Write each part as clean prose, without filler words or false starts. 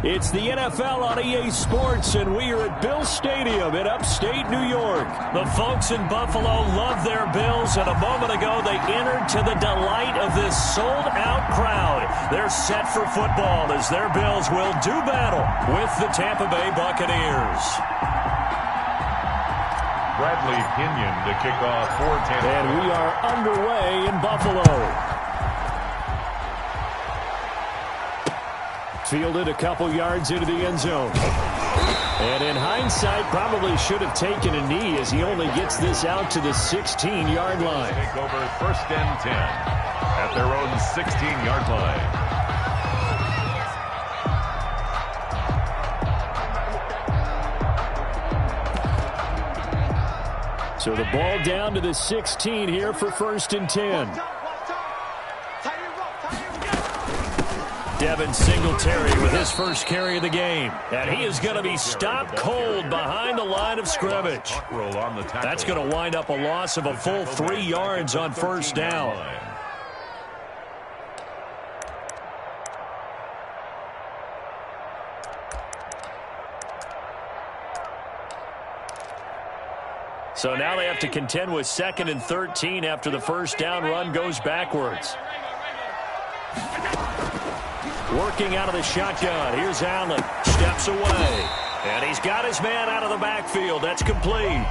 It's the NFL on EA Sports, and we are at Bill Stadium in upstate New York. The folks in Buffalo love their Bills, and a moment ago they entered to the delight of this sold-out crowd. They're set for football as their Bills will do battle with the Tampa Bay Buccaneers. Bradley Pinion to kick off for Tampa. And we are underway in Buffalo. Fielded a couple yards into the end zone. And in hindsight, probably should have taken a knee as he only gets this out to the 16-yard line. Take over 1st and 10 at their own 16-yard line. So the ball down to the 16 here for 1st and 10. Devin Singletary with his first carry of the game. And he is going to be stopped cold behind the line of scrimmage. That's going to wind up a loss of a full 3 yards on 1st down. So now they have to contend with 2nd and 13 after the 1st down run goes backwards. Working out of the shotgun. Here's Alot. Steps away. And he's got his man out of the backfield. That's complete.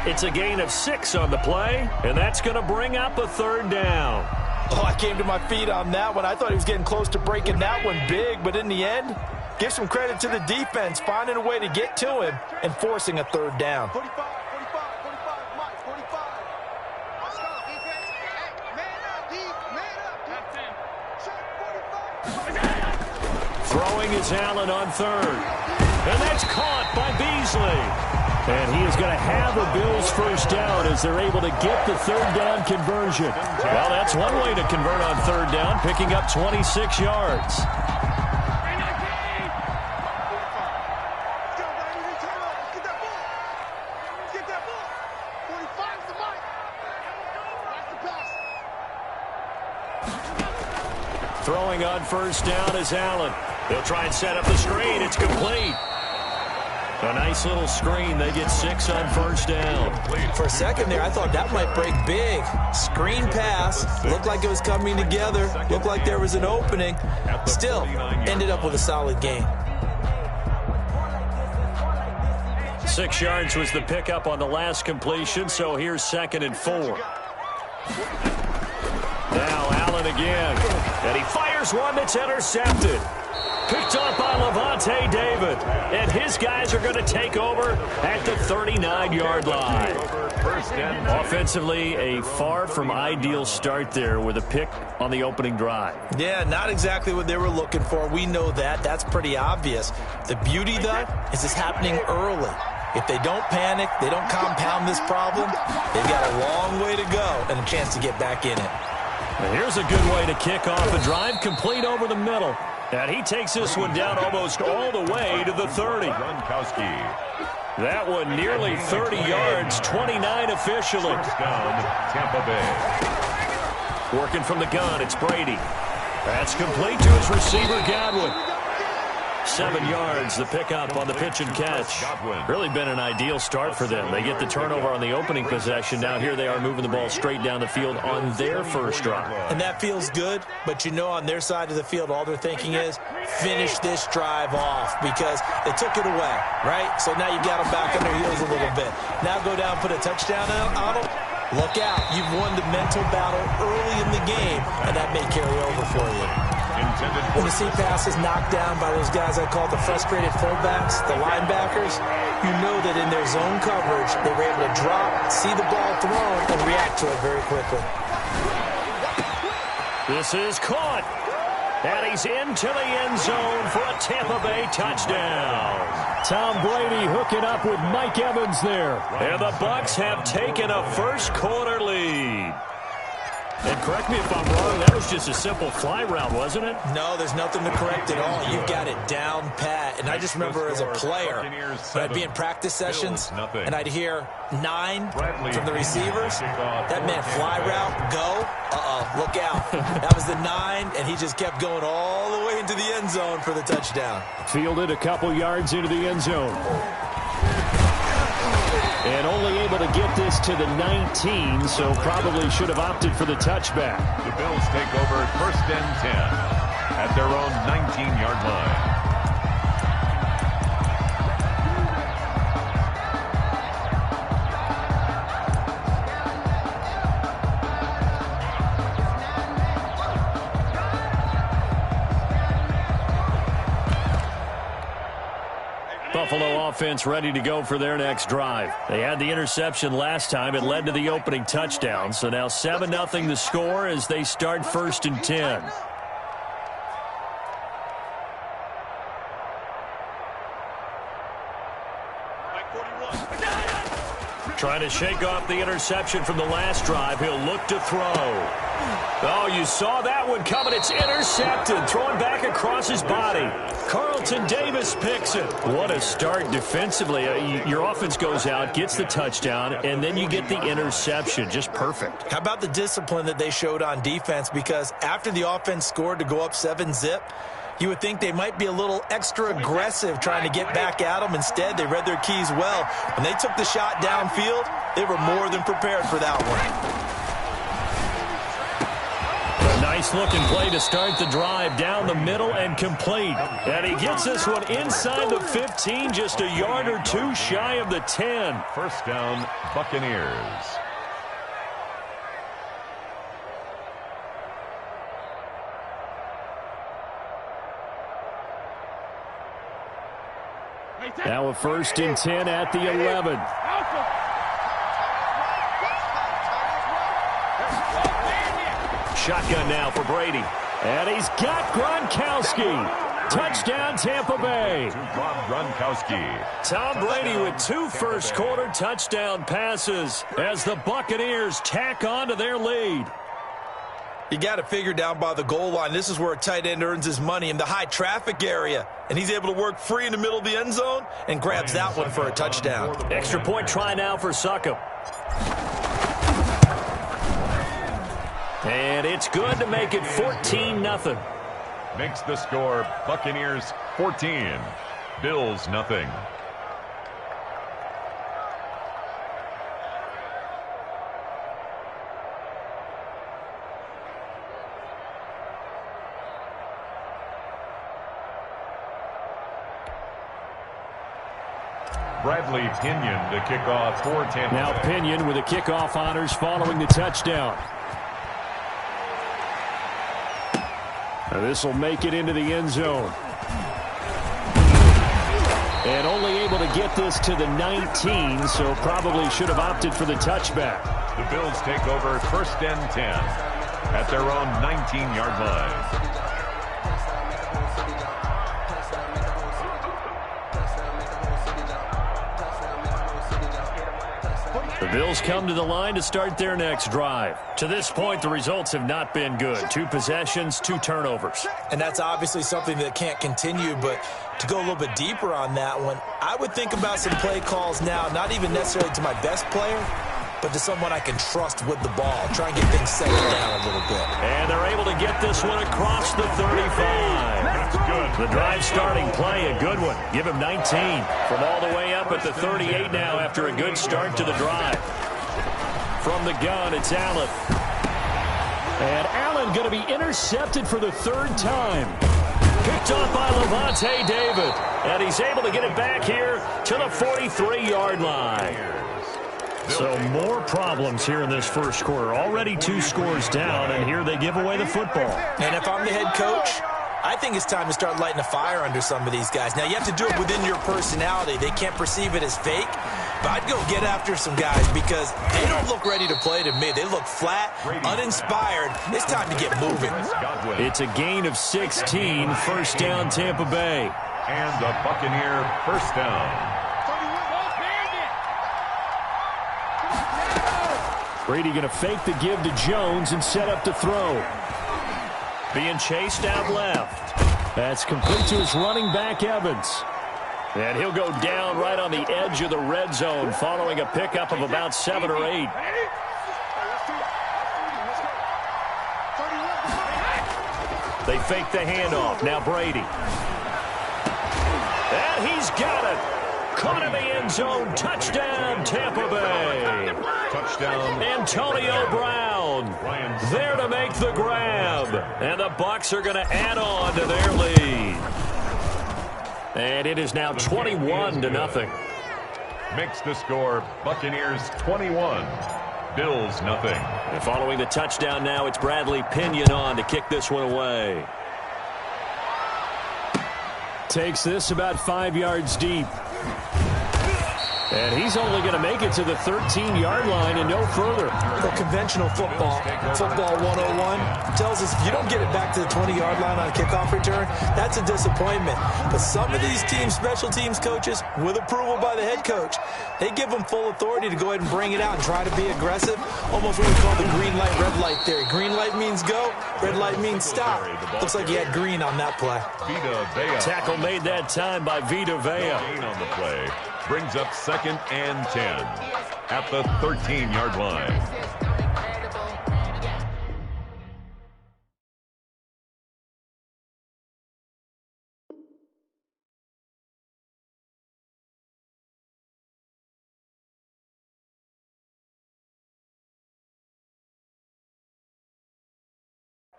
It's a gain of 6 on the play, and that's going to bring up a 3rd down. Oh, I came to my feet on that one. I thought he was getting close to breaking that one big, but in the end, give some credit to the defense, finding a way to get to him and forcing a 3rd down. Throwing is Allen on 3rd. And that's caught by Beasley. And he is going to have the Bills' 1st down as they're able to get the 3rd down conversion. Well, that's one way to convert on 3rd down, picking up 26 yards. Throwing on 1st down is Allen. They'll try and set up the screen. It's complete. A nice little screen. They get 6 on 1st down. For a second there, I thought that might break big. Screen pass. Looked like it was coming together. Looked like there was an opening. Still, ended up with a solid gain. 6 yards was the pickup on the last completion, so here's 2nd and 4. Now Allen again. And he fires one that's intercepted. Picked up by Levante David. And his guys are going to take over at the 39-yard line. Offensively, a far from ideal start there with a pick on the opening drive. Yeah, not exactly what they were looking for. We know that. That's pretty obvious. The beauty, though, is it's happening early. If they don't panic, they don't compound this problem, they've got a long way to go and a chance to get back in it. And here's a good way to kick off a drive, complete over the middle. And he takes this one down almost all the way to the 30. That one nearly 30 yards, 29 officially. Tampa Bay. Working from the gun, it's Brady. That's complete to his receiver, Godwin. 7 yards, the pickup on the pitch and catch. Really been an ideal start for them. They get the turnover on the opening possession. Now here they are moving the ball straight down the field on their first drive. And that feels good, but you know on their side of the field, all they're thinking is finish this drive off because they took it away, right? So now you've got them back on their heels a little bit. Now go down, put a touchdown on them. Look out. You've won the mental battle early in the game, and that may carry over for you. When you see passes knocked down by those guys I call the frustrated fullbacks, the linebackers, you know that in their zone coverage, they were able to drop, see the ball thrown, and react to it very quickly. This is caught. And he's into the end zone for a Tampa Bay touchdown. Tom Brady hooking up with Mike Evans there. And the Bucs have taken a first quarter lead. And correct me if I'm wrong, that was just a simple fly route, wasn't it? No, there's nothing to correct at all. You've got it down pat. And I just remember as a player, when I'd be in practice sessions, and I'd hear 9 from the receivers. That meant fly route, go. Look out. That was the 9, and he just kept going all the way going to the end zone for the touchdown. Fielded a couple yards into the end zone. And only able to get this to the 19, so probably should have opted for the touchback. The Bills take over 1st and 10 at their own 19-yard line. Buffalo offense ready to go for their next drive. They had the interception last time. It led to the opening touchdown. So now 7-0 the score as they start 1st and 10. Trying to shake off the interception from the last drive. He'll look to throw. Oh, you saw that one coming. It's intercepted. Throwing back across his body. Carlton Davis picks it. What a start defensively. Your offense goes out, gets the touchdown, and then you get the interception. Just perfect. How about the discipline that they showed on defense? Because after the offense scored to go up 7-zip, you would think they might be a little extra aggressive trying to get back at them. Instead, they read their keys well. When they took the shot downfield, they were more than prepared for that one. Nice-looking play to start the drive down the middle and complete. And he gets this one inside the 15, just a yard or two shy of the 10. 1st down, Buccaneers. Now a 1st and 10 at the 11. Shotgun now for Brady. And he's got Gronkowski. Touchdown, Tampa Bay. Gronkowski. Tom Brady with 2 first-quarter touchdown passes as the Buccaneers tack on to their lead. You got to figure down by the goal line. This is where a tight end earns his money, in the high traffic area. And he's able to work free in the middle of the end zone and grabs that one for a touchdown. Extra point try now for Succop. And it's good to make it 14-0. Makes the score Buccaneers 14, Bills nothing. Bradley Pinion to kick off for Tampa. Now Pinion with the kickoff honors following the touchdown. This will make it into the end zone. And only able to get this to the 19, so probably should have opted for the touchback. The Bills take over 1st and 10 at their own 19-yard line. The Bills come to the line to start their next drive. To this point, the results have not been good. 2 possessions, 2 turnovers. And that's obviously something that can't continue, but to go a little bit deeper on that one, I would think about some play calls now, not even necessarily to my best player, but to someone I can trust with the ball. Try and get things settled down a little bit. And they're able to get this one across the 35. That's good. The drive starting play, a good one. Give him 19 from all the way up at the 38 now after a good start to the drive. From the gun, it's Alot. And Allen going to be intercepted for the 3rd time. Picked off by Levante David. And he's able to get it back here to the 43-yard line. So more problems here in this first quarter. Already 2 scores down, and here they give away the football. And if I'm the head coach, I think it's time to start lighting a fire under some of these guys. Now, you have to do it within your personality. They can't perceive it as fake. But I'd go get after some guys because they don't look ready to play to me. They look flat, uninspired. It's time to get moving. It's a gain of 16. 1st down, Tampa Bay. And the Buccaneer 1st down. Brady going to fake the give to Jones and set up to throw. Being chased out left. That's complete to his running back, Evans. And he'll go down right on the edge of the red zone following a pickup of about 7 or 8. They fake the handoff. Now Brady. And he's got it. Caught in the end zone. Touchdown, Tampa Bay. Touchdown. Antonio Brown there to make the grab. And the Bucs are going to add on to their lead. And it is now 21-0. Makes the score Buccaneers 21, Bills nothing. And following the touchdown now, it's Bradley Pinion on to kick this one away. Takes this about 5 yards deep. And he's only going to make it to the 13-yard line and no further. The conventional football 101, tells us if you don't get it back to the 20-yard line on a kickoff return, that's a disappointment. But some of these teams, special teams coaches, with approval by the head coach, they give them full authority to go ahead and bring it out and try to be aggressive, almost what we call the green light, red light theory. Green light means go, red light means stop. Looks like he had green on that play. Vita Vea. Tackle made that time by Vita Vea. Gain on the play. Brings up 2nd and 10 at the 13-yard line.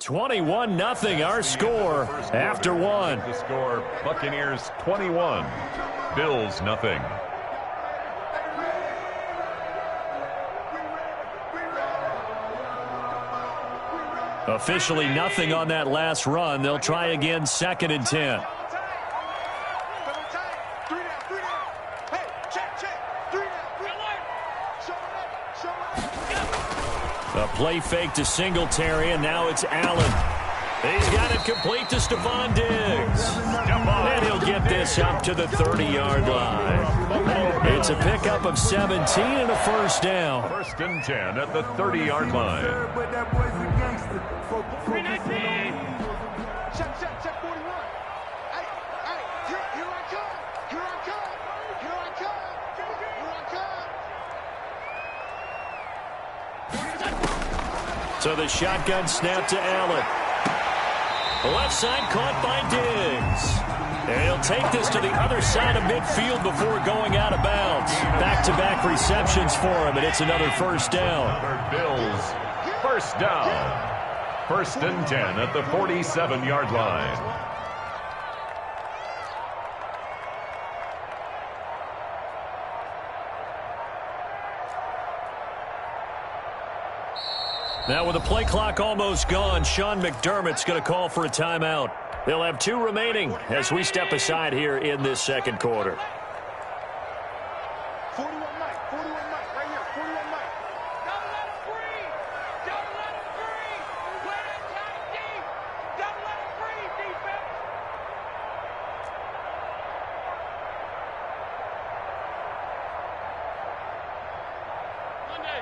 (21-0) our score after one. The score Buccaneers 21, Bills nothing. Officially nothing on that last run. They'll try again 2nd and 10. A play fake to Singletary, and now it's Allen. He's got it complete to Stephon Diggs. And he'll get this up to the 30-yard line. It's a pickup of 17 and a first down. 1st and 10 at the 30-yard line. Check 41. Hey, here I come. Here I come. So the shotgun snap to Allen. Left side caught by Diggs. And he'll take this to the other side of midfield before going out of bounds. Back-to-back receptions for him, and it's another first down. Bills, first down. 1st and 10 at the 47-yard line. Now with the play clock almost gone, Sean McDermott's going to call for a timeout. They'll have 2 remaining as we step aside here in this second quarter. 41 Mike, right here, 41 Mike. Don't let him breathe. Don't let him breathe. Play that tight deep. Don't let him breathe, defense. Monday.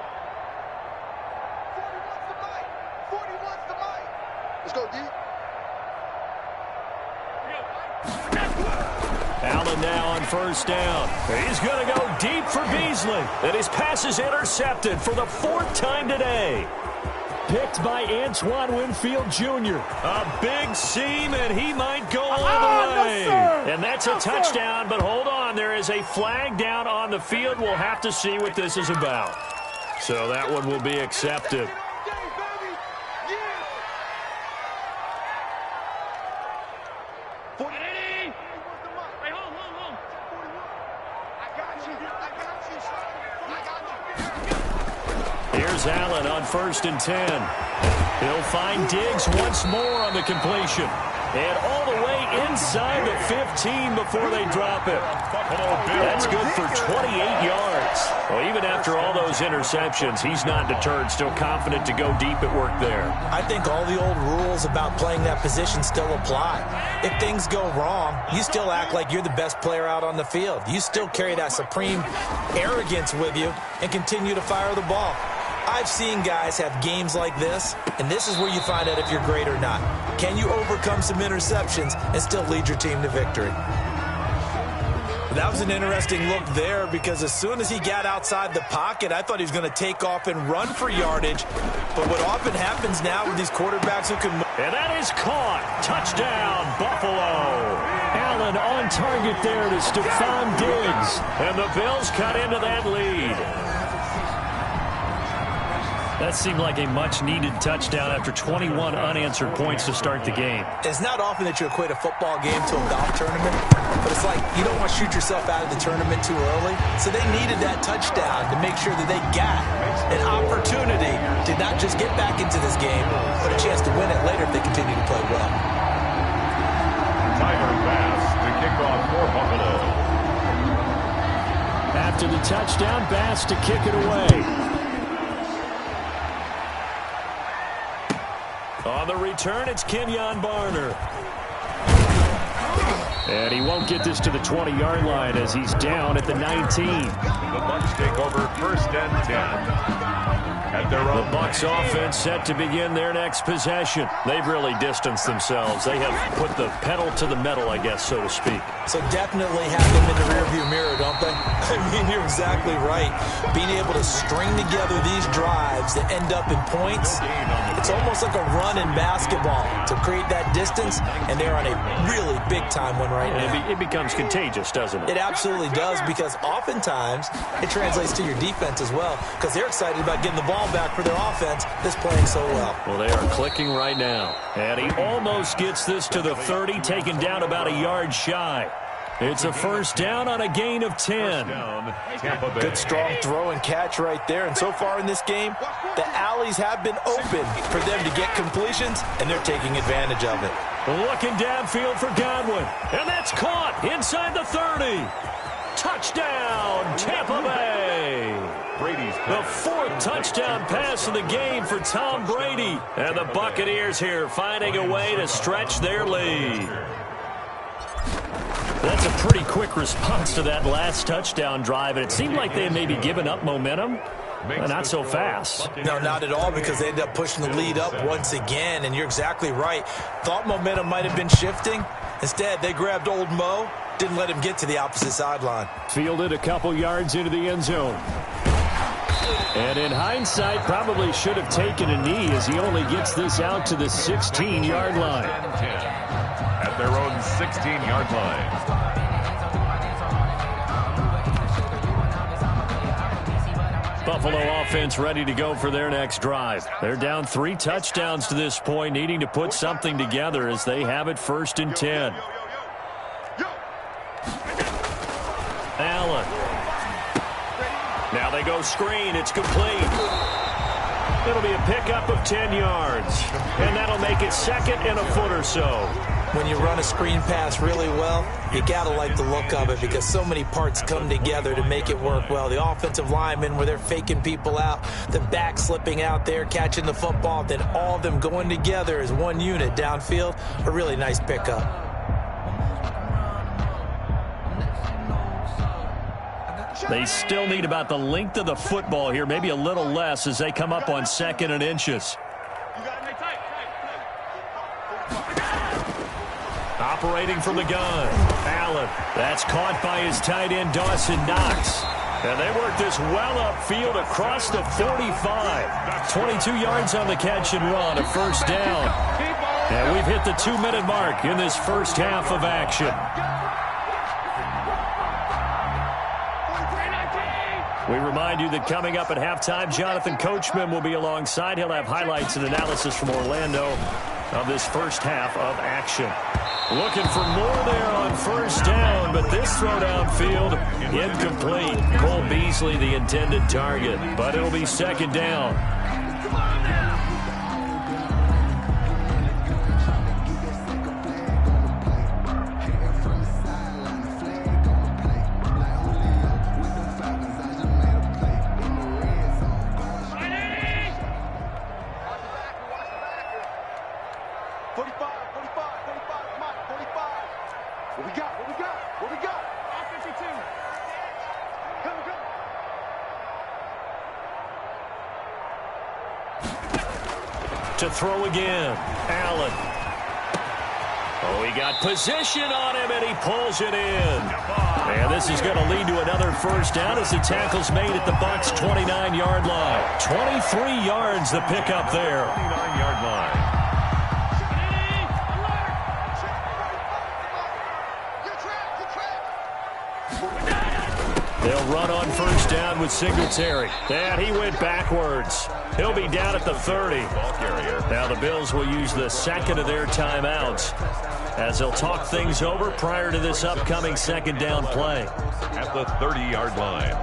41's the Mike. 41's the Mike. Let's go, D. Allen now on first down. He's going to go deep for Beasley. And his pass is intercepted for the 4th time today. Picked by Antoine Winfield Jr. A big seam, and he might go all the way. No, and that's a touchdown, but hold on. There is a flag down on the field. We'll have to see what this is about. So that one will be accepted. Here's Allen on 1st and 10. He'll find Diggs once more on the completion. And all the way inside the 15 before they drop it. That's good for 28 yards. Well, even after all those interceptions, he's not deterred, still confident to go deep at work there. I think all the old rules about playing that position still apply. If things go wrong, you still act like you're the best player out on the field. You still carry that supreme arrogance with you and continue to fire the ball. I've seen guys have games like this, and this is where you find out if you're great or not. Can you overcome some interceptions and still lead your team to victory? That was an interesting look there because as soon as he got outside the pocket, I thought he was going to take off and run for yardage. But what often happens now with these quarterbacks who can... And that is caught. Touchdown, Buffalo. Allen on target there to Stephon Diggs. And the Bills cut into that lead. That seemed like a much-needed touchdown after 21 unanswered points to start the game. It's not often that you equate a football game to a golf tournament, but it's like you don't want to shoot yourself out of the tournament too early. So they needed that touchdown to make sure that they got an opportunity to not just get back into this game, but a chance to win it later if they continue to play well. Tyler Bass to kick off for Buffalo. After the touchdown, Bass to kick it away. On the return, it's Kenyon Barner. And he won't get this to the 20-yard line as he's down at the 19. The Bucs take over 1st and 10. At their own the Bucs offense set to begin their next possession. They've really distanced themselves. They have put the pedal to the metal, I guess, so to speak. So definitely have them in the rearview mirror, don't they? I mean, you're exactly right. Being able to string together these drives that end up in points, it's almost like a run in basketball to create that distance, and they're on a really big-time one right now. It becomes contagious, doesn't it? It absolutely does, because oftentimes it translates to your defense as well, because they're excited about getting the ball back for their offense that's playing so well. Well, they are clicking right now. And he almost gets this to the 30, taken down about a yard shy. It's a 1st down on a gain of 10. down, Tampa Bay. Good strong throw and catch right there. And so far in this game, the alleys have been open for them to get completions, and they're taking advantage of it. Looking downfield for Godwin. And that's caught inside the 30. Touchdown, Tampa Bay. Brady's The 4th touchdown pass of the game for Tom Brady. And the Buccaneers here finding a way to stretch their lead. That's a pretty quick response to that last touchdown drive, and it seemed like they had maybe given up momentum. Not so fast. No, not at all, because they ended up pushing the lead up once again, and you're exactly right. Thought momentum might have been shifting. Instead, they grabbed old Mo, didn't let him get to the opposite sideline. Fielded a couple yards into the end zone. And in hindsight, probably should have taken a knee as he only gets this out to the 16-yard line. 10 at their own 16-yard line. Buffalo offense ready to go for their next drive. They're down 3 touchdowns to this point, needing to put something together as they have it 1st and 10. Allen. Now they go screen. It's complete. It'll be a pickup of 10 yards. And that'll make it 2nd and a foot or so. When you run a screen pass really well, you got to like the look of it because so many parts come together to make it work well. The offensive linemen, where they're faking people out, the back slipping out there, catching the football, then all of them going together as one unit downfield. A really nice pickup. They still need about the length of the football here, maybe a little less as they come up on 2nd and inches. Operating from the gun, Allen. That's caught by his tight end, Dawson Knox. And they work this well upfield across the 45. 22 yards on the catch and run, a 1st down. And we've hit the 2-minute mark in this first half of action. We remind you that coming up at halftime, Jonathan Coachman will be alongside. He'll have highlights and analysis from Orlando of this first half of action. Looking for more there on 1st down, but this throw downfield incomplete. Cole Beasley, the intended target, but it'll be 2nd down. To throw again, Allen. Oh, he got position on him, and he pulls it in. And this is going to lead to another first down as the tackle's made at the Bucs' 29-yard line. 23 yards the pickup there. 29-yard line. They'll run on first down with Singletary. And he went backwards. He'll be down at the 30. Ball carrier. Now the Bills will use the second of their timeouts as they'll talk things over prior to this upcoming second down play. At the 30-yard line.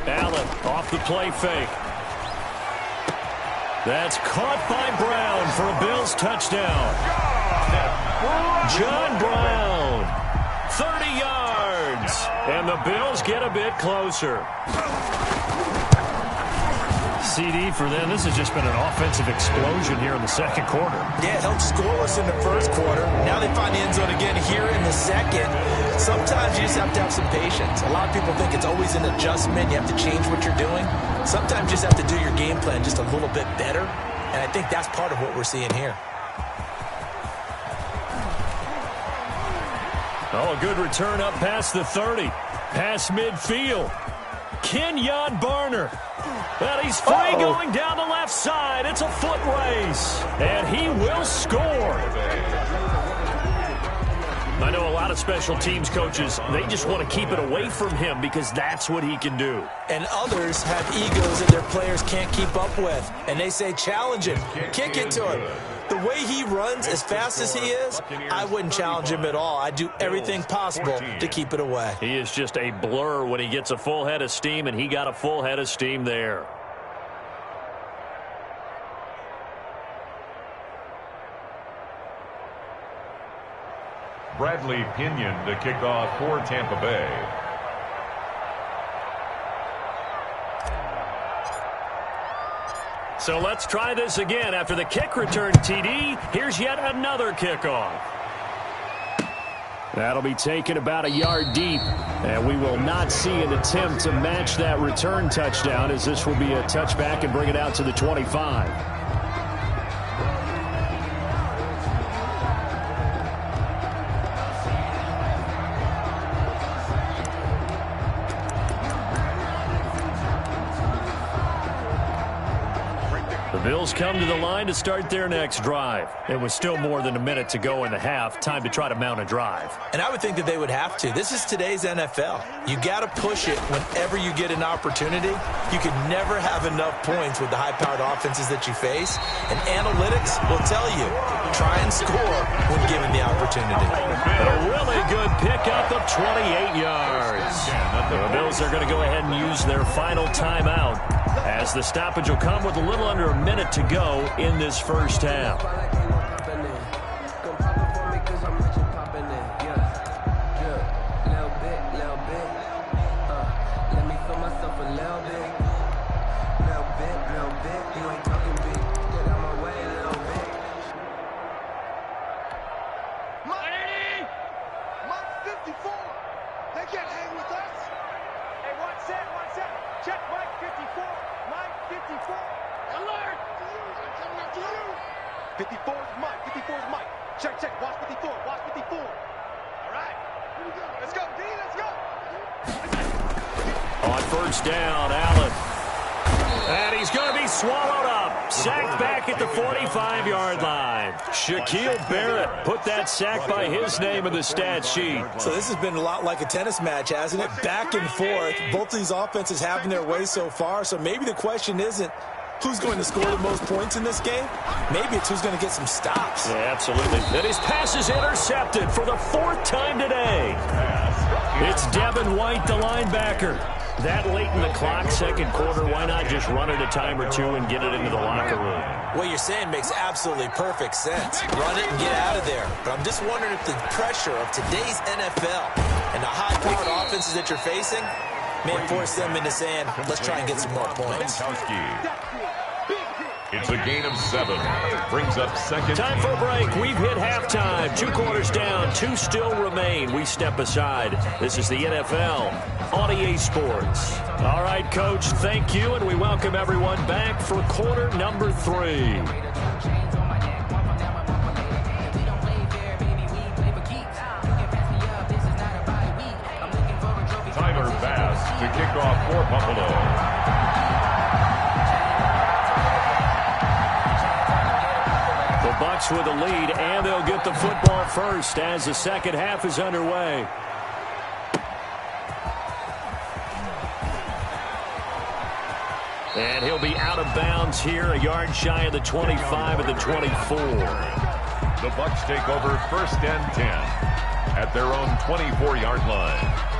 Alot off the play fake. That's caught by Brown for a Bills touchdown. John Brown, 30 yards. And the Bills get a bit closer. CD for them. This has just been an offensive explosion here in the second quarter. Yeah, it helped scoreless in the first quarter. Now they find the end zone again here in the second. Sometimes you just have to have some patience. A lot of people think it's always an adjustment. You have to change what you're doing. Sometimes you just have to do your game plan just a little bit better. And I think that's part of what we're seeing here. Oh, a good return up past the 30. Past midfield. Kenyon Barner. Well, he's free going down the left side. It's a foot race. And he will score. I know a lot of special teams coaches, they just want to keep it away from him because that's what he can do. And others have egos that their players can't keep up with. And they say, challenge him. Kick it to him. The way he runs as fast as he is, I wouldn't challenge him at all. I'd do everything possible to keep it away. He is just a blur when he gets a full head of steam, and he got a full head of steam there. Bradley Pinion to kick off for Tampa Bay. So let's try this again. After the kick return, TD, here's yet another kickoff. That'll be taken about a yard deep, and we will not see an attempt to match that return touchdown, as this will be a touchback and bring it out to the 25. The Bills come to the line to start their next drive. It was still more than a minute to go in the half. Time to try to mount a drive. And I would think that they would have to. This is today's NFL. You got to push it whenever you get an opportunity. You can never have enough points with the high-powered offenses that you face. And analytics will tell you, try and score when given the opportunity. A really good pickup of 28 yards. The Bills are going to go ahead and use their final timeout, as the stoppage will come with a little under a minute to go in this first half. Down, Alot. And he's going to be swallowed up. Sacked back at the 45-yard line. Shaquille Barrett put that sack by his name in the stat sheet. So this has been a lot like a tennis match, hasn't it? Back and forth. Both of these offenses having their way so far. So maybe the question isn't who's going to score the most points in this game. Maybe it's who's going to get some stops. Yeah, absolutely. And his pass is intercepted for the fourth time today. It's Devin White, the linebacker. That late in the clock, second quarter, why not just run it a time or two and get it into the locker room? What you're saying makes absolutely perfect sense. Run it and get out of there. But I'm just wondering if the pressure of today's NFL and the high-powered offenses that you're facing may force them into saying, let's try and get some more points. It's a gain of 7. Brings up second. Time for a break. We've hit halftime. 2 quarters down. 2 still remain. We step aside. This is the NFL on EA Sports. All right, Coach, thank you, and we welcome everyone back for quarter number 3. To kick off for Buffalo. The Bucs with the lead, and they'll get the football first as the second half is underway. And he'll be out of bounds here, a yard shy of the 25 of the 24. The Bucs take over first and 10 at their own 24-yard line.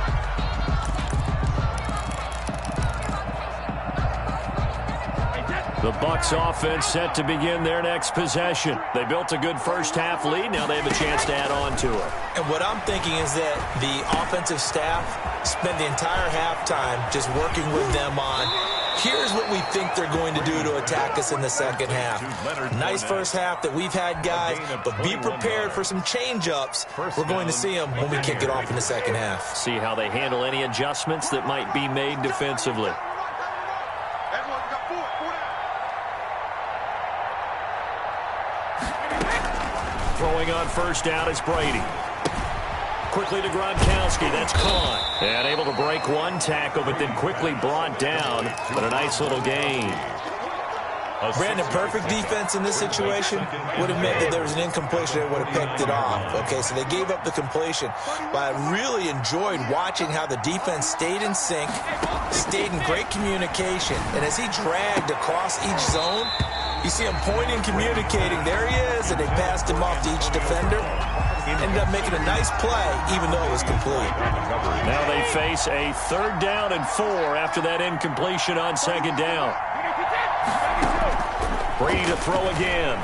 The Bucs offense set to begin their next possession. They built a good first-half lead. Now they have a chance to add on to it. And what I'm thinking is that the offensive staff spend the entire halftime just working with them on, here's what we think they're going to do to attack us in the second half. Nice first half that we've had, guys, but be prepared for some change-ups. We're going to see them when we kick it off in the second half. See how they handle any adjustments that might be made defensively. Throwing on first down is Brady. Quickly to Gronkowski. That's caught. And able to break one tackle, but then quickly brought down. But a nice little gain. Brandon, perfect defense in this situation would have meant that there was an incompletion that would have picked it off. Okay, so they gave up the completion. But I really enjoyed watching how the defense stayed in sync, stayed in great communication. And as he dragged across each zone, you see him pointing, communicating. There he is, and they passed him off to each defender. Ended up making a nice play, even though it was complete. Now they face a 3rd down and 4 after that incompletion on 2nd down. Brady to throw again.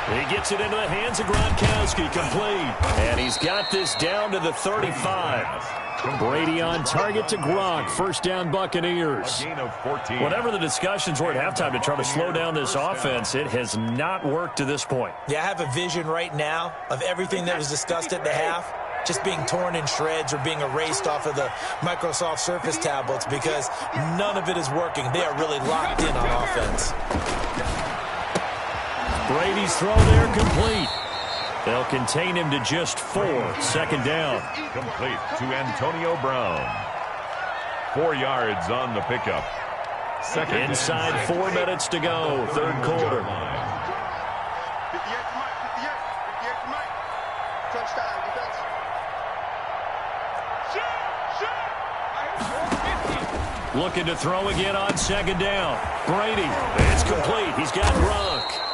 He gets it into the hands of Gronkowski, complete. And he's got this down to the 35. Brady on target to Gronk. First down, Buccaneers. Whatever the discussions were at halftime to try to slow down this offense, it has not worked to this point. Yeah, I have a vision right now of everything that was discussed at the half just being torn in shreds or being erased off of the Microsoft Surface tablets because none of it is working. They are really locked in on offense. Brady's throw there complete. They'll contain him to just 4. 2nd down. Complete to Antonio Brown. 4 yards on the pickup. Inside 4 minutes to go. 3rd quarter. 58 touchdown defense. Looking to throw again on 2nd down. Brady. It's complete. He's got Gronk.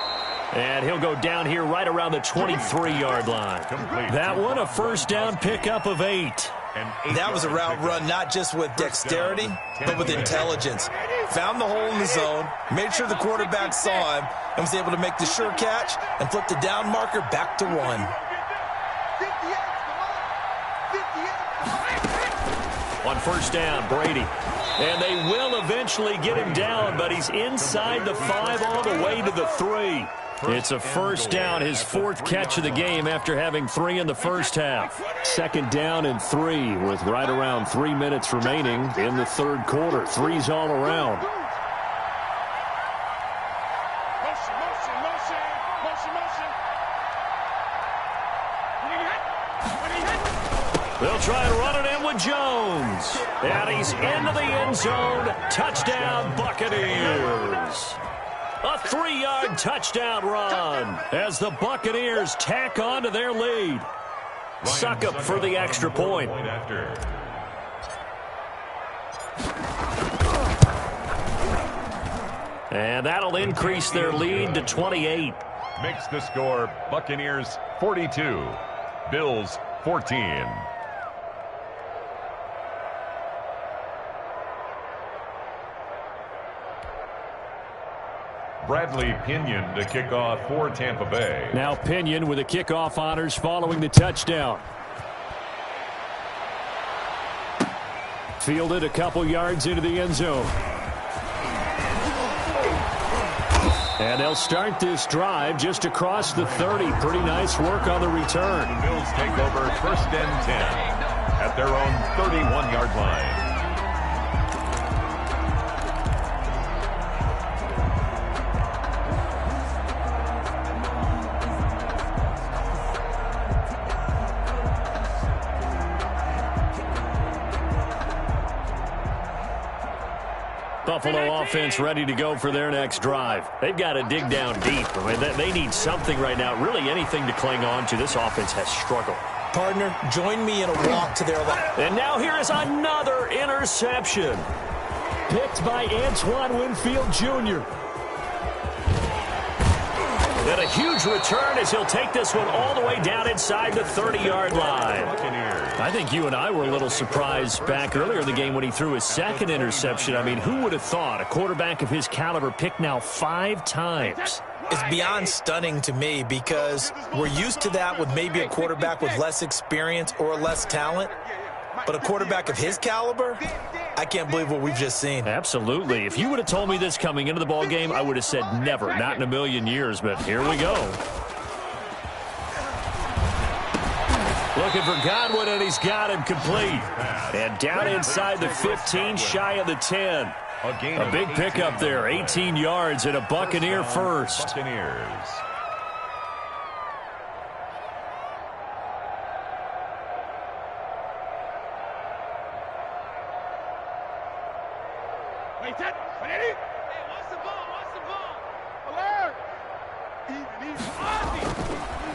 And he'll go down here right around the 23-yard line. That one, a first down pickup of 8. That was a route run not just with dexterity, but with intelligence. Found the hole in the zone, made sure the quarterback saw him, and was able to make the sure catch and flip the down marker back to 1. On first down, Brady. And they will eventually get him down, but he's inside the 5 all the way to the 3. It's a first down, his 4th catch of the game after having 3 in the first half. 2nd down and 3 with right around 3 minutes remaining in the 3rd quarter. 3's all around. They'll try and run it in with Jones. And he's into the end zone. Touchdown, Buccaneers. A 3-yard touchdown run as the Buccaneers tack on to their lead. Suck up for the extra point. And that'll increase their lead to 28. Makes the score Buccaneers 42, Bills 14. Bradley Pinion to kick off for Tampa Bay. Now Pinion with the kickoff honors following the touchdown. Fielded a couple yards into the end zone. And they'll start this drive just across the 30. Pretty nice work on the return. The Bills take over 1st and 10 at their own 31-yard line. Buffalo offense ready to go for their next drive. They've got to dig down deep. I mean, they need something right now, really anything to cling on to. This offense has struggled. Partner, join me in a walk to their left. And now here is another interception. Picked by Antoine Winfield Jr. And a huge return as he'll take this one all the way down inside the 30-yard line. I think you and I were a little surprised back earlier in the game when he threw his second interception. I mean, who would have thought a quarterback of his caliber picked now 5 times? It's beyond stunning to me because we're used to that with maybe a quarterback with less experience or less talent. But a quarterback of his caliber, I can't believe what we've just seen. Absolutely. If you would have told me this coming into the ball game, I would have said never, not in a million years. But here we go. Looking for Godwin, and he's got him complete. And down inside the 15, shy of the 10. A big pickup there, 18 yards and a Buccaneer first. Buccaneers.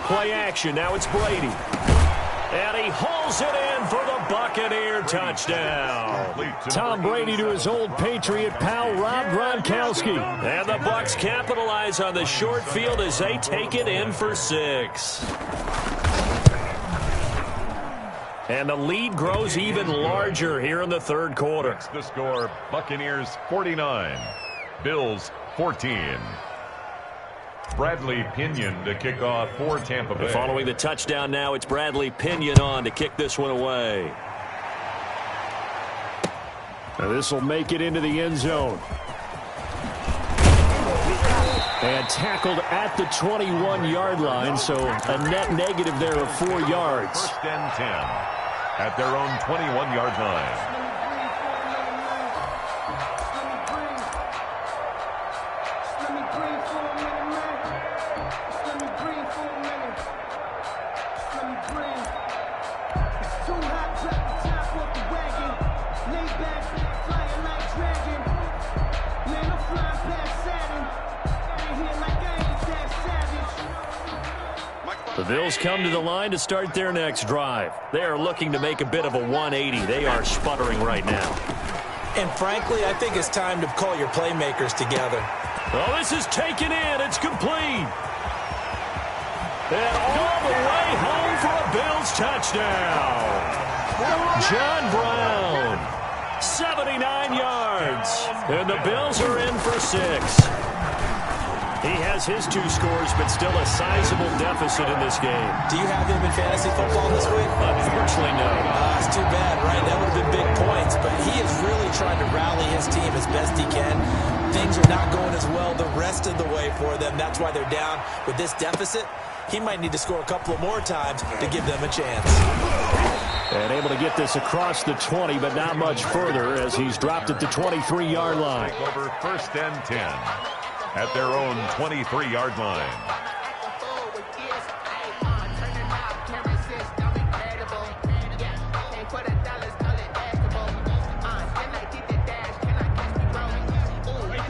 Play action. Now it's Brady. And he hauls it in for the Buccaneer touchdown. Tom Brady to his old Patriot pal, Rob Gronkowski. And the Bucs capitalize on the short field as they take it in for 6. And the lead grows even larger here in the third quarter. The score, Buccaneers 49, Bills 14. Bradley Pinion to kick off for Tampa Bay. Following the touchdown now, it's Bradley Pinion on to kick this one away. Now this will make it into the end zone. And tackled at the 21-yard line, so a net negative there of 4 yards. 1st and 10 at their own 21-yard line. The Bills come to the line to start their next drive. They are looking to make a bit of a 180. They are sputtering right now. And frankly, I think it's time to call your playmakers together. Oh, this is taken in. It's complete. And all the way home for a Bills touchdown. John Brown, 79 yards. And the Bills are in for 6. He has his 2 scores, but still a sizable deficit in this game. Do you have him in fantasy football this week? Unfortunately, no. It's too bad, right? That would have been big points, but he is really trying to rally his team as best he can. Things are not going as well the rest of the way for them. That's why they're down with this deficit. He might need to score a couple of more times to give them a chance. And able to get this across the 20, but not much further as he's dropped at the 23-yard line. Over 1st and 10 at their own 23-yard line.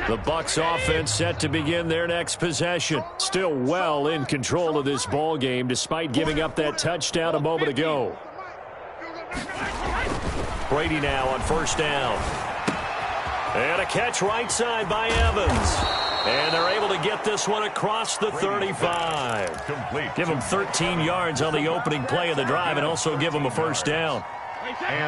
The Bucs offense set to begin their next possession. Still well in control of this ball game despite giving up that touchdown a moment ago. Brady now on 1st down. And a catch right side by Evans. And they're able to get this one across the 35. Complete. Give them 13 yards on the opening play of the drive and also give them a 1st down.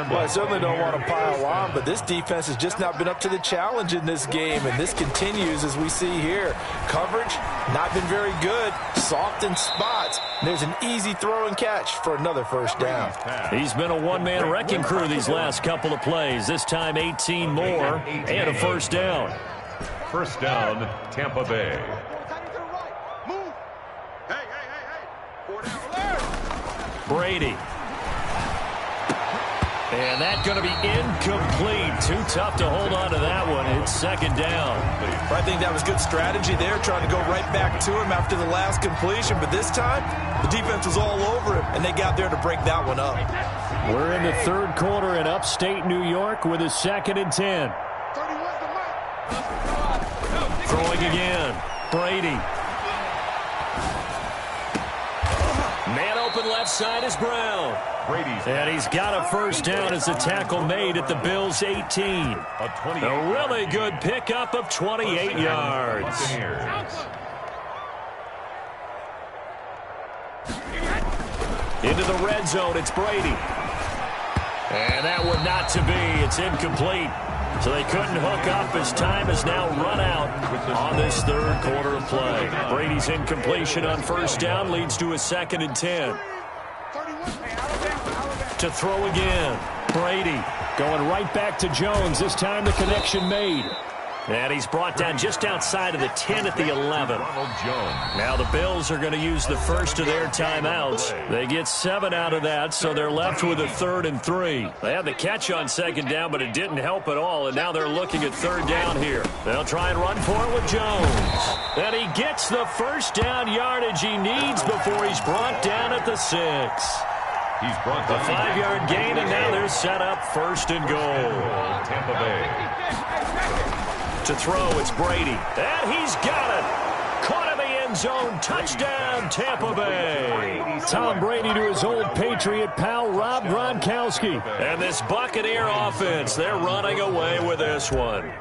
Well, I certainly don't want to pile on, but this defense has just not been up to the challenge in this game, and this continues as we see here. Coverage, not been very good, soft in spots. There's an easy throw and catch for another 1st down. He's been a one-man wrecking crew these last couple of plays. This time 18 more and a 1st down. First down, Tampa Bay. Move. Hey. 4 down. Brady. And that's going to be incomplete. Too tough to hold on to that one. It's second down. I think that was good strategy there, trying to go right back to him after the last completion. But this time, the defense was all over him, and they got there to break that one up. We're in the third quarter in upstate New York with a 2nd and 10. Throwing again. Brady. Man open left side is Brown. And he's got a first down as a tackle made at the Bills' 18. A really good pickup of 28 yards. Into the red zone, it's Brady. And that one not to be. It's incomplete. So they couldn't hook up as time has now run out on this third quarter of play. Brady's incompletion on first down leads to a 2nd and 10. To throw again. Brady going right back to Jones. This time the connection made. And he's brought down just outside of the 10 at the 11. Now the Bills are going to use the first of their timeouts. They get 7 out of that, so they're left with a 3rd and 3. They had the catch on second down, but it didn't help at all, and now they're looking at third down here. They'll try and run for it with Jones. And he gets the first down yardage he needs before he's brought down at the 6. He's brought the 5-yard gain, and now they're set up 1st and goal. Tampa Bay. To throw, it's Brady. And he's got it. Caught in the end zone. Touchdown, Tampa Bay. Tom Brady to his old Patriot pal, Rob Gronkowski. And this Buccaneer offense, they're running away with this one.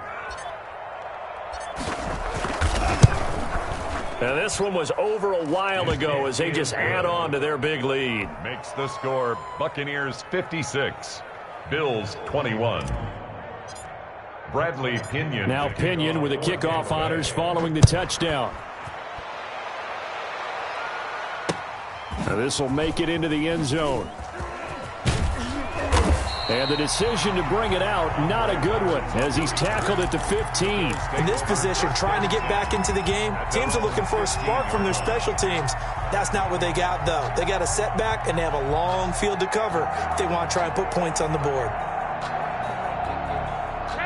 And this one was over a while ago as they just add on to their big lead. Makes the score Buccaneers 56, Bills 21. Bradley Pinion. Now Pinion with the kickoff honors following the touchdown. Now this will make it into the end zone. And the decision to bring it out, not a good one, as he's tackled at the 15. In this position, trying to get back into the game, teams are looking for a spark from their special teams. That's not what they got, though. They got a setback, and they have a long field to cover if they want to try and put points on the board.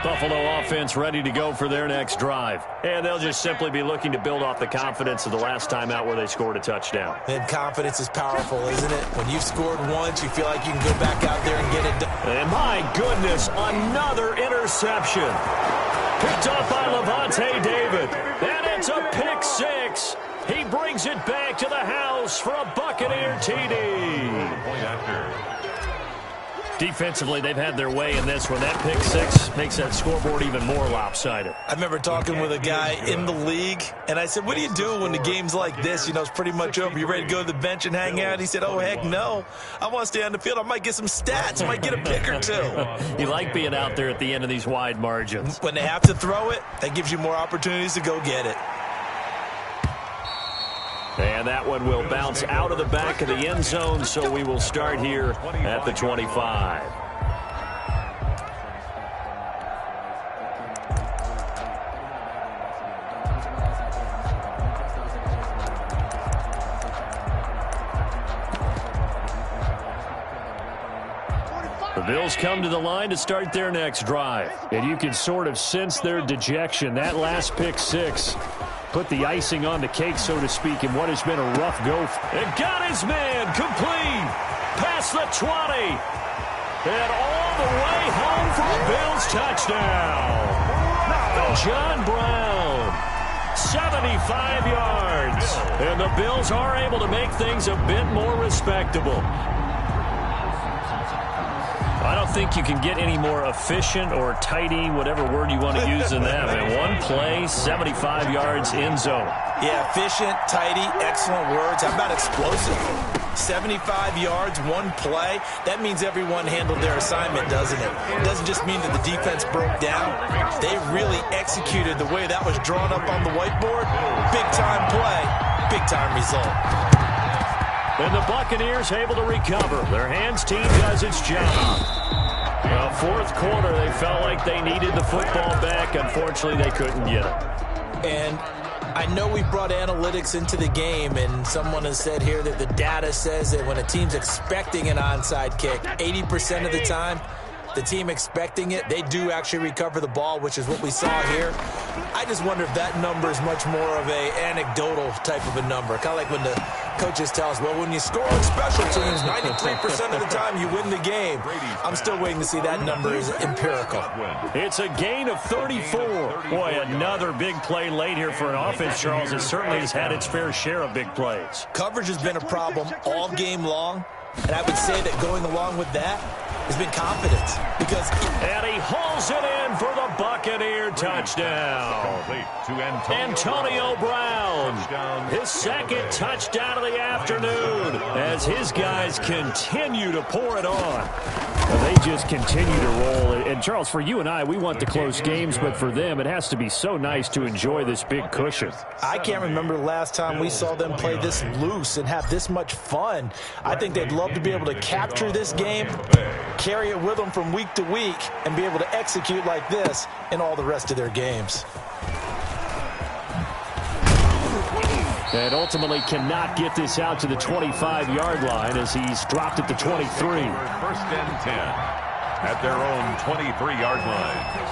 Buffalo offense ready to go for their next drive. And they'll just simply be looking to build off the confidence of the last time out where they scored a touchdown. And confidence is powerful, isn't it? When you've scored once, you feel like you can go back out there and get it done. And my goodness, another interception. Picked off by Levante David. And it's a pick 6. He brings it back to the house for a Buccaneer TD. Defensively, they've had their way in this one. That pick 6 makes that scoreboard even more lopsided. I remember talking with a guy in the league, and I said, what do you do when the game's like this? You know, it's pretty much over. You ready to go to the bench and hang out? He said, oh, heck no. I want to stay on the field. I might get some stats. I might get a pick or two. You like being out there at the end of these wide margins. When they have to throw it, that gives you more opportunities to go get it. And that one will bounce out of the back of the end zone, so we will start here at the 25. The Bills come to the line to start their next drive. And you can sort of sense their dejection. That last pick 6 put the icing on the cake, so to speak, in what has been a rough go. And got his man complete. Past the 20. And all the way home for a Bills touchdown. John Brown. 75 yards. And the Bills are able to make things a bit more respectable. I don't think you can get any more efficient or tidy, whatever word you want to use in that. Man, one play, 75 yards in zone. Yeah, efficient, tidy, excellent words. How about explosive? 75 yards, one play. That means everyone handled their assignment, doesn't it? It doesn't just mean that the defense broke down. They really executed the way that was drawn up on the whiteboard. Big-time play, big-time result. And the Buccaneers able to recover. Their hands team does its job. Well, fourth quarter, they felt like they needed the football back. Unfortunately, they couldn't get it. And I know we brought analytics into the game, and someone has said here that the data says that when a team's expecting an onside kick, 80% of the time, the team expecting it, they do actually recover the ball, which is what we saw here. I just wonder if that number is much more of a anecdotal type of a number. Kind of like when the coaches tell us, well, when you score on special teams, 93% of the time you win the game. I'm still waiting to see that number is empirical. It's a gain of 34. Boy, another big play late here for an offense, Charles. It certainly has had its fair share of big plays. Coverage has been a problem all game long, and I would say that going along with that has been confidence. And he hauls it in for the Buccaneer touchdown. Antonio Brown, his second touchdown of the afternoon as his guys continue to pour it on. Well, they just continue to roll. And, Charles, for you and I, we want the close games, but for them, it has to be so nice to enjoy this big cushion. I can't remember the last time we saw them play this loose and have this much fun. I think they'd love to be able to capture this game, carry it with them from week to week, and be able to execute like this in all the rest of their games. And ultimately cannot get this out to the 25-yard line as he's dropped at the 23. First and 10 at their own 23-yard line.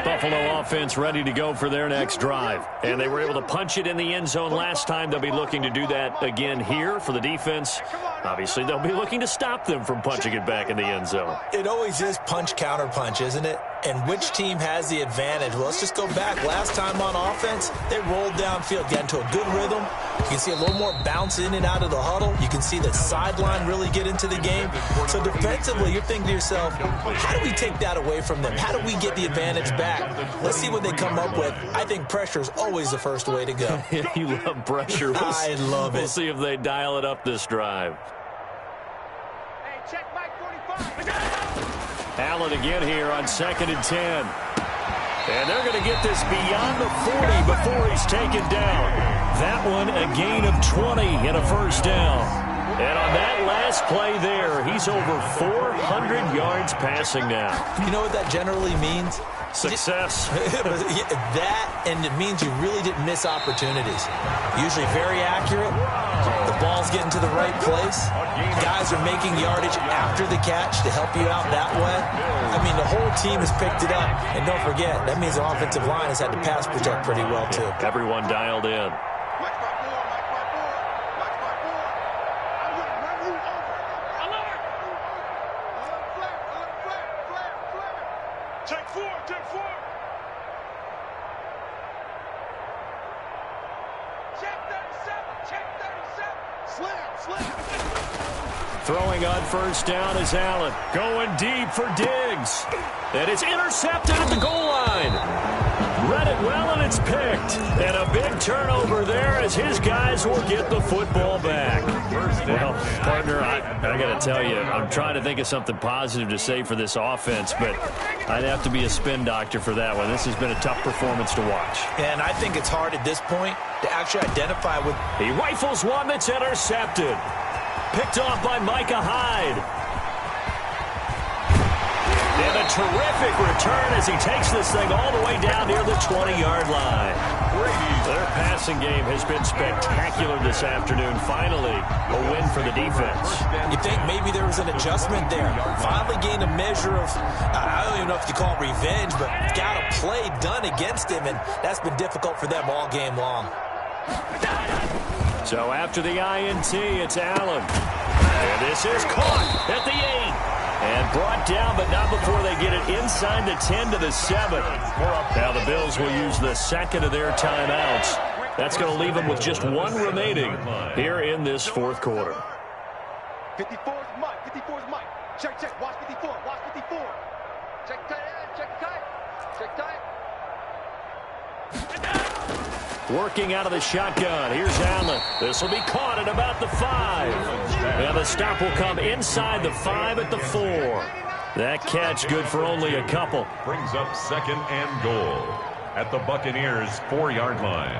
Buffalo offense ready to go for their next drive. And they were able to punch it in the end zone last time. They'll be looking to do that again here for the defense. Obviously, they'll be looking to stop them from punching it back in the end zone. It always is punch, counter punch, isn't it? And which team has the advantage? Well, let's just go back. Last time on offense, they rolled downfield, got into a good rhythm. You can see a little more bounce in and out of the huddle. You can see the sideline really get into the game. So defensively, you're thinking to yourself, how do we take that away from them? How do we get the advantage back? Let's see what they come up with. I think pressure is always the first way to go. You love pressure. I love it. We'll see if they dial it up this drive. Hey, check Mike 45. Allen again here on 2nd and 10. And they're going to get this beyond the 40 before he's taken down. That one a gain of 20 and a first down. And on that last play there, he's over 400 yards passing now. You know what that generally means? Success. That, and it means you really didn't miss opportunities. Usually very accurate. The ball's getting to the right place. Guys are making yardage after the catch to help you out that way. I mean, the whole team has picked it up. And don't forget, that means the offensive line has had to pass protect pretty well, too. Everyone dialed in. Throwing on first down is Allen. Going deep for Diggs. And it's intercepted at the goal line. Read it well, and it's picked. And a big turnover there as his guys will get the football back. Well, partner, I got to tell you, I'm trying to think of something positive to say for this offense, but I'd have to be a spin doctor for that one. This has been a tough performance to watch. And I think it's hard at this point to actually identify with. He rifles one that's intercepted. Picked off by Micah Hyde. And a terrific return as he takes this thing all the way down near the 20-yard line. Their passing game has been spectacular this afternoon. Finally, a win for the defense. You think maybe there was an adjustment there. Finally gained a measure of, I don't even know if you call it revenge, but got a play done against him, and that's been difficult for them all game long. So after the INT, it's Allen. And this is caught at the 8. And brought down, but not before they get it inside the 10 to the 7. Now the Bills will use the second of their timeouts. That's going to leave them with just one remaining here in this fourth quarter. 54 is Mike. 54 is Mike. Check, check. Watch 54. Watch 54. Check tight end. Check tight. Check tight. Working out of the shotgun. Here's Allen. This will be caught at about the 5. And the stop will come inside the 5 at the 4. That catch good for only a couple. Brings up 2nd and goal at the Buccaneers' 4-yard line.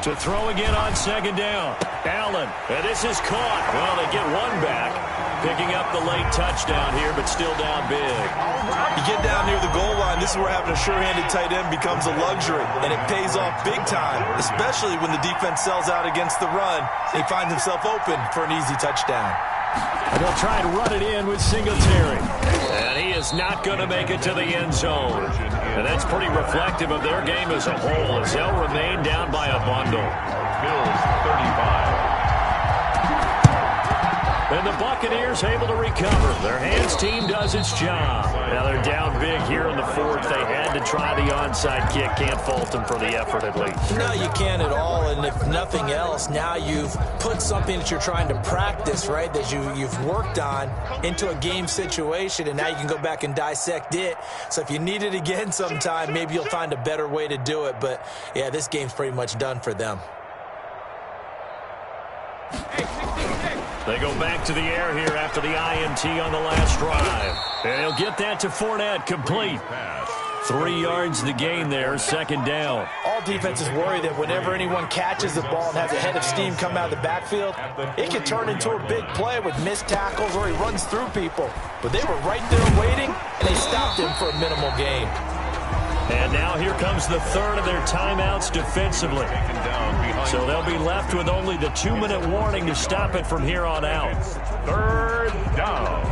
To throw again on second down. Allen, and this is caught. Well, they get one back. Picking up the late touchdown here, but still down big. You get down near the goal line, this is where having a sure-handed tight end becomes a luxury, and it pays off big time, especially when the defense sells out against the run, and he finds himself open for an easy touchdown. And they'll try to run it in with Singletary. And he is not going to make it to the end zone. And that's pretty reflective of their game as a whole, as they'll remain down by a bundle. Bills 35. And the Buccaneers able to recover. Their hands team does its job. Now they're down big here in the fourth. They had to try the onside kick. Can't fault them for the effort at least. No, you can't at all. And if nothing else, now you've put something that you're trying to practice, right, that you've worked on into a game situation, and now you can go back and dissect it. So if you need it again sometime, maybe you'll find a better way to do it. But, yeah, this game's pretty much done for them. They go back to the air here after the INT on the last drive. And he'll get that to Fournette, complete. 3 yards the gain there, second down. All defenses worry that whenever anyone catches the ball and has a head of steam come out of the backfield, it can turn into a big play with missed tackles or he runs through people. But they were right there waiting, and they stopped him for a minimal gain. And now here comes the third of their timeouts defensively. So they'll be left with only the 2-minute warning to stop it from here on out. Third down.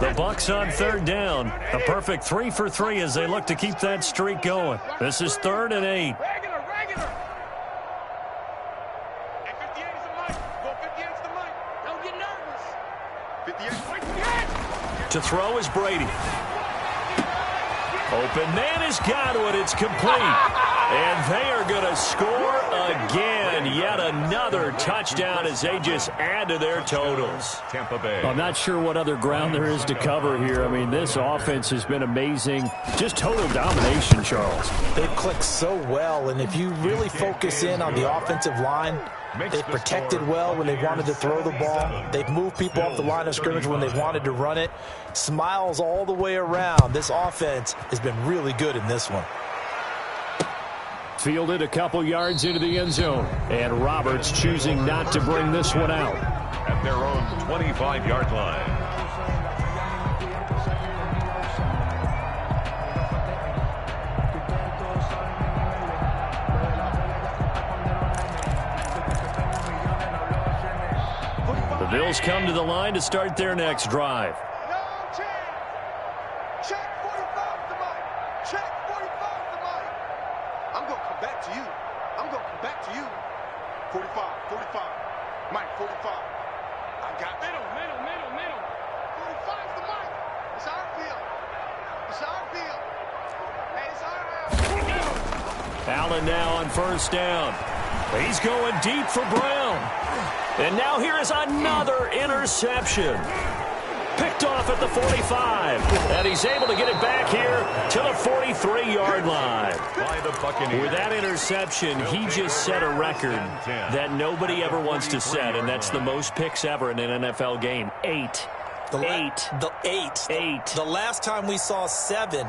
The Bucs on third down. A perfect 3 for 3 as they look to keep that streak going. This is 3rd and 8. Regular. Hey, 58 is the mic. Go 58 is the mic. Don't get nervous. 58. To throw is Brady. Open man has got it. It's complete. And they are going to score again. Yet another touchdown as they just add to their totals. Tampa Bay. I'm not sure what other ground there is to cover here. I mean, this offense has been amazing. Just total domination, Charles. They've clicked so well, and if you really focus in on the offensive line, they've protected well when they've wanted to throw the ball. They've moved people off the line of scrimmage when they've wanted to run it. Smiles all the way around. This offense has been really good in this one. Fielded a couple yards into the end zone. And Roberts choosing not to bring this one out. At their own 25-yard line. The Bills come to the line to start their next drive. No change. Check 45 the mic. Check 45 the mic. I'm going to come back to you. 45. Mike, 45. I got middle. 45's the mic. It's our field. Hey, it's our house. Allen now on first down. He's going deep for Brown. And now here is another interception. Picked off at the 45. And he's able to get it back here to the 43-yard line. By the Buccaneers. With that interception, he just set a record that nobody ever wants to set, and that's the most picks ever in an NFL game. 8. The last time we saw 7,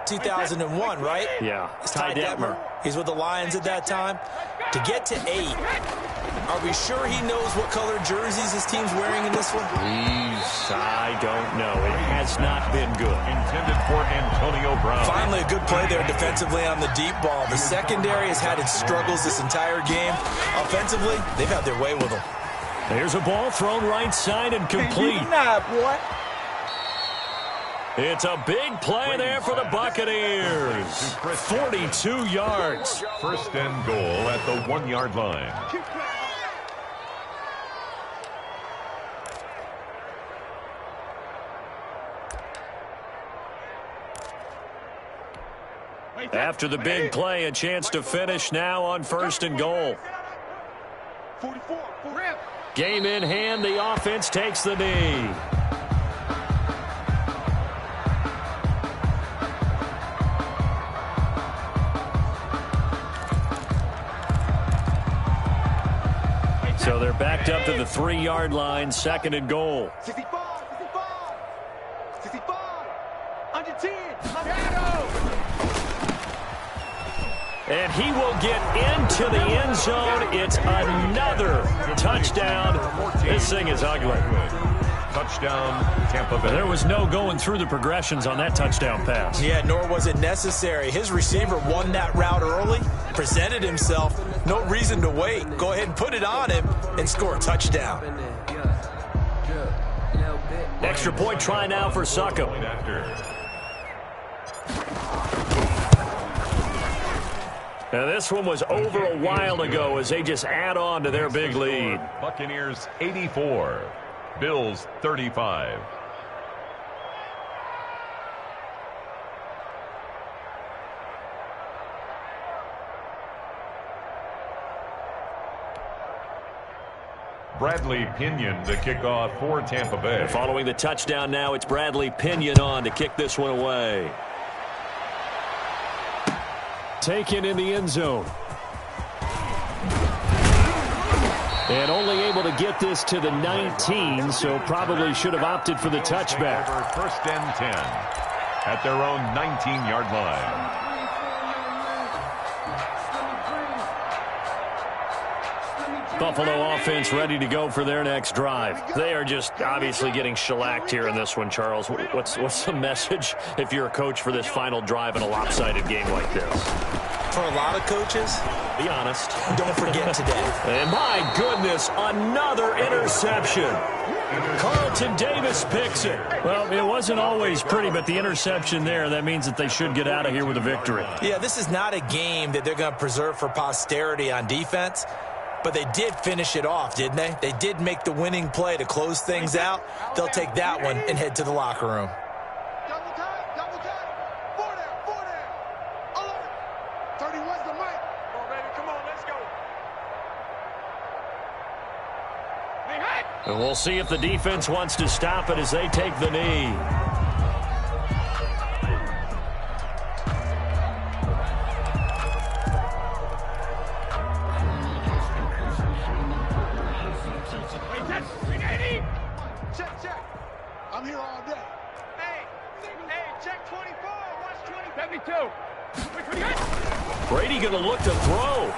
2001, right? Yeah. It's Ty Detmer. He's with the Lions at that time. To get to 8, are we sure he knows what color jerseys his team's wearing in this one? I don't know. It has not been good. Intended for Antonio Brown. Finally, a good play there defensively on the deep ball. The secondary has had its struggles this entire game. Offensively, they've had their way with them. There's a ball thrown right side and complete. It's a big play there for the Buccaneers. 42 yards. First and goal at the 1-yard line. After the big play, a chance to finish now on first and goal. 44. Game in hand, the offense takes the knee. So they're backed up to the 3-yard line, second and goal. 65. Under 10. And he will get into the end zone. It's another touchdown. This thing is ugly. Touchdown, Tampa Bay. There was no going through the progressions on that touchdown pass. Yeah, nor was it necessary. His receiver won that route early, presented himself. No reason to wait. Go ahead and put it on him and score a touchdown. Extra point try now for Succop. Now this one was over a while ago as they just add on to their big lead. Buccaneers 84, Bills 35. Bradley Pinion to kick off for Tampa Bay. Following the touchdown now, it's Bradley Pinion on to kick this one away. Taken in the end zone. And only able to get this to the 19, so probably should have opted for the touchback. First and 10 at their own 19-yard line. Buffalo offense ready to go for their next drive. They are just obviously getting shellacked here in this one, Charles. What's the message if you're a coach for this final drive in a lopsided game like this? For a lot of coaches, be honest. Don't forget today. And my goodness, another interception. Carlton Davis picks it. Well, it wasn't always pretty, but the interception there, that means that they should get out of here with a victory. Yeah, this is not a game that they're going to preserve for posterity on defense. But they did finish it off, didn't they? They did make the winning play to close things out. They'll take that one and head to the locker room. Double time, double time. Four there. Alert. 31's the mic. Come on, baby, come on, let's go. And we'll see if the defense wants to stop it as they take the knee. Check. I'm here all day. Hey, check 24. Watch 72. Brady going to look to throw.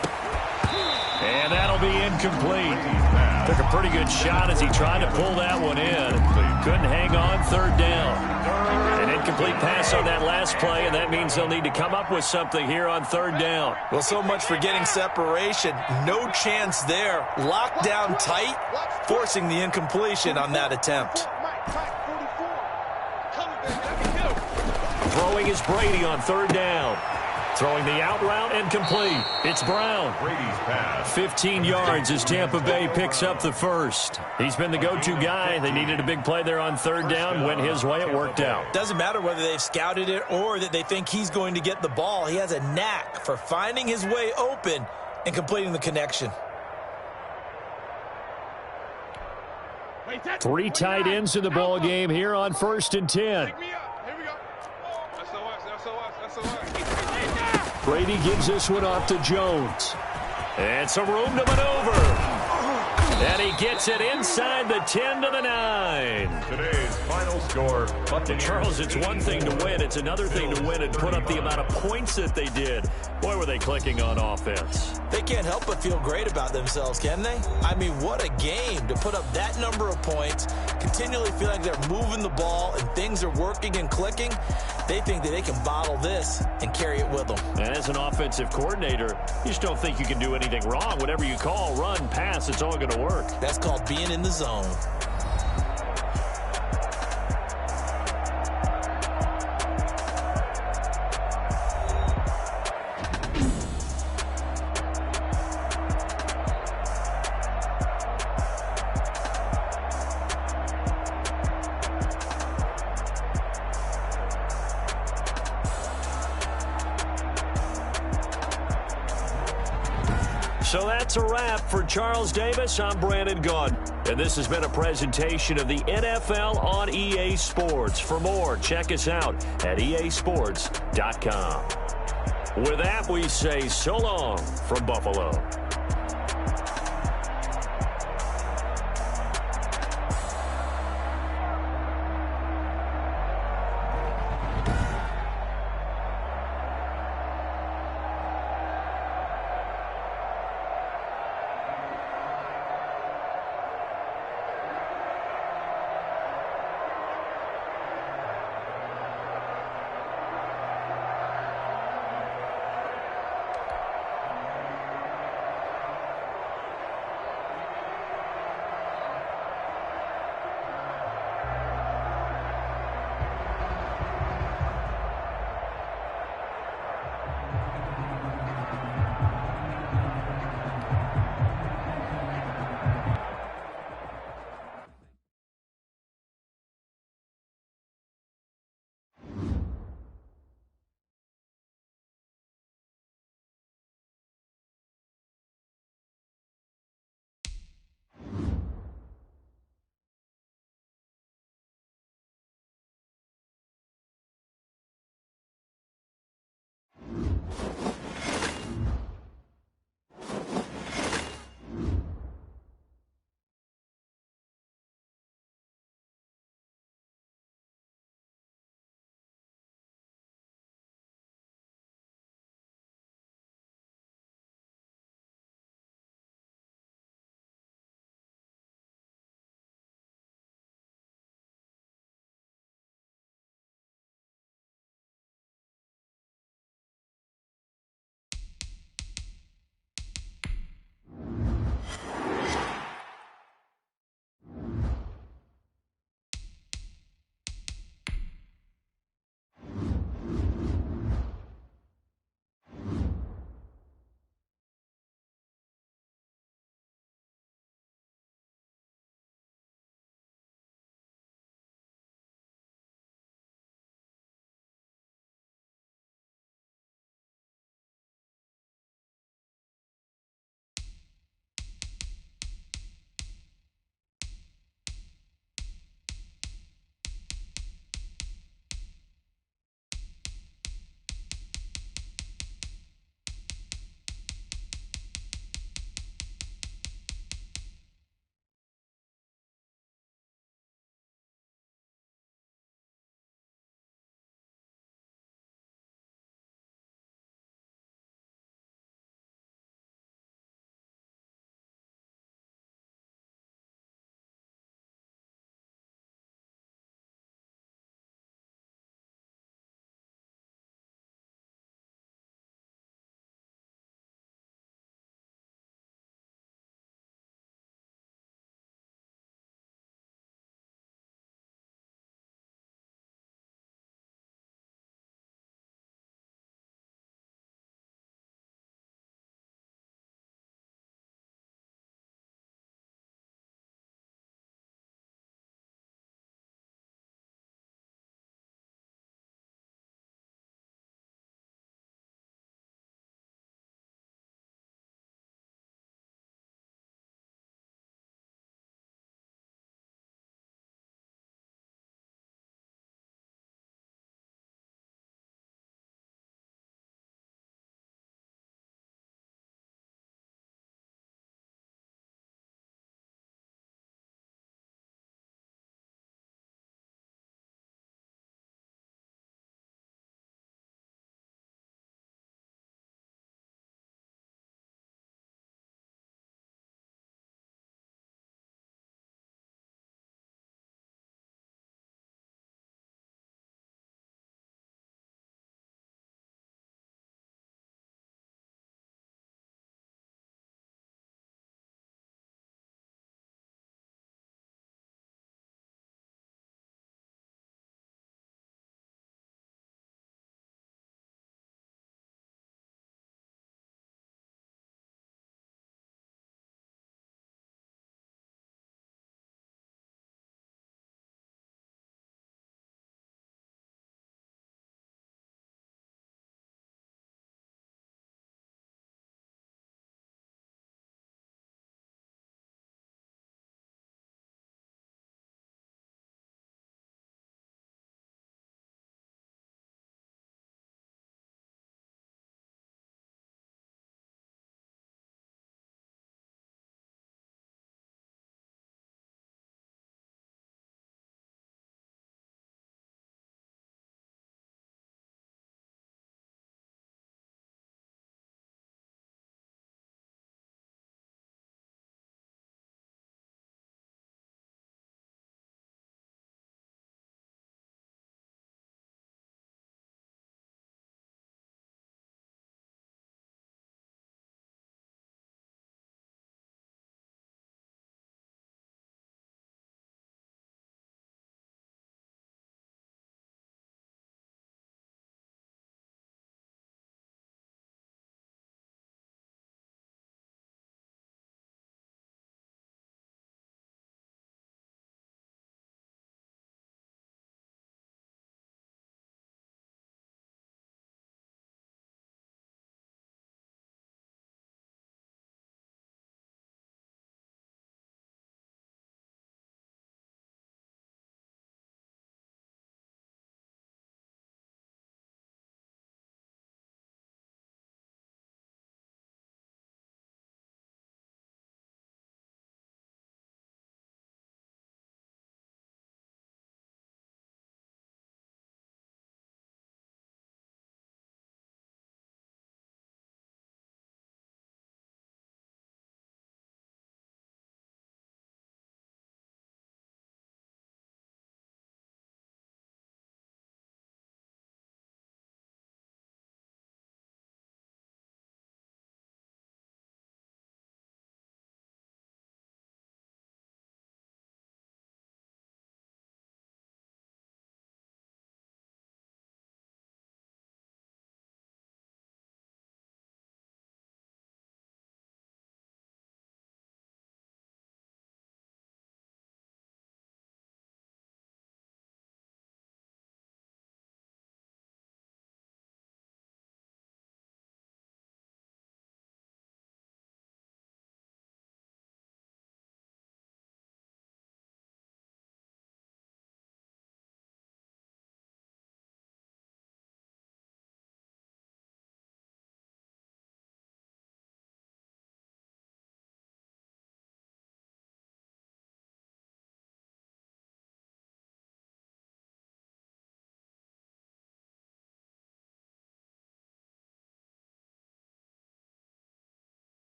And that'll be incomplete. Took a pretty good shot as he tried to pull that one in. Couldn't hang on, third down. An incomplete pass on that last play, and that means they'll need to come up with something here on third down. Well, so much for getting separation. No chance there. Locked down tight, forcing the incompletion on that attempt. Throwing is Brady on third down. Throwing the out route and complete. It's Brown. Brady's pass. 15 yards as Tampa Bay picks up the first. He's been the go-to guy. They needed a big play there on third down. Went his way. It worked out. Doesn't matter whether they've scouted it or that they think he's going to get the ball. He has a knack for finding his way open and completing the connection. 3 tight ends in the ball game here on 1st and 10. Here we go. SOS. Brady gives this one off to Jones. And some room to maneuver. And he gets it inside the 10 to the 9. Today's final score. And Charles, it's one thing to win. It's another thing to win and put up the amount of points that they did. Boy, were they clicking on offense. They can't help but feel great about themselves, can they? I mean, what a game to put up that number of points, continually feel like they're moving the ball and things are working and clicking. They think that they can bottle this and carry it with them. And as an offensive coordinator, you just don't think you can do anything wrong. Whatever you call, run, pass, it's all going to work. That's called being in the zone. So that's a wrap for Charles Davis. I'm Brandon Gaudin. And this has been a presentation of the NFL on EA Sports. For more, check us out at easports.com. With that, we say so long from Buffalo.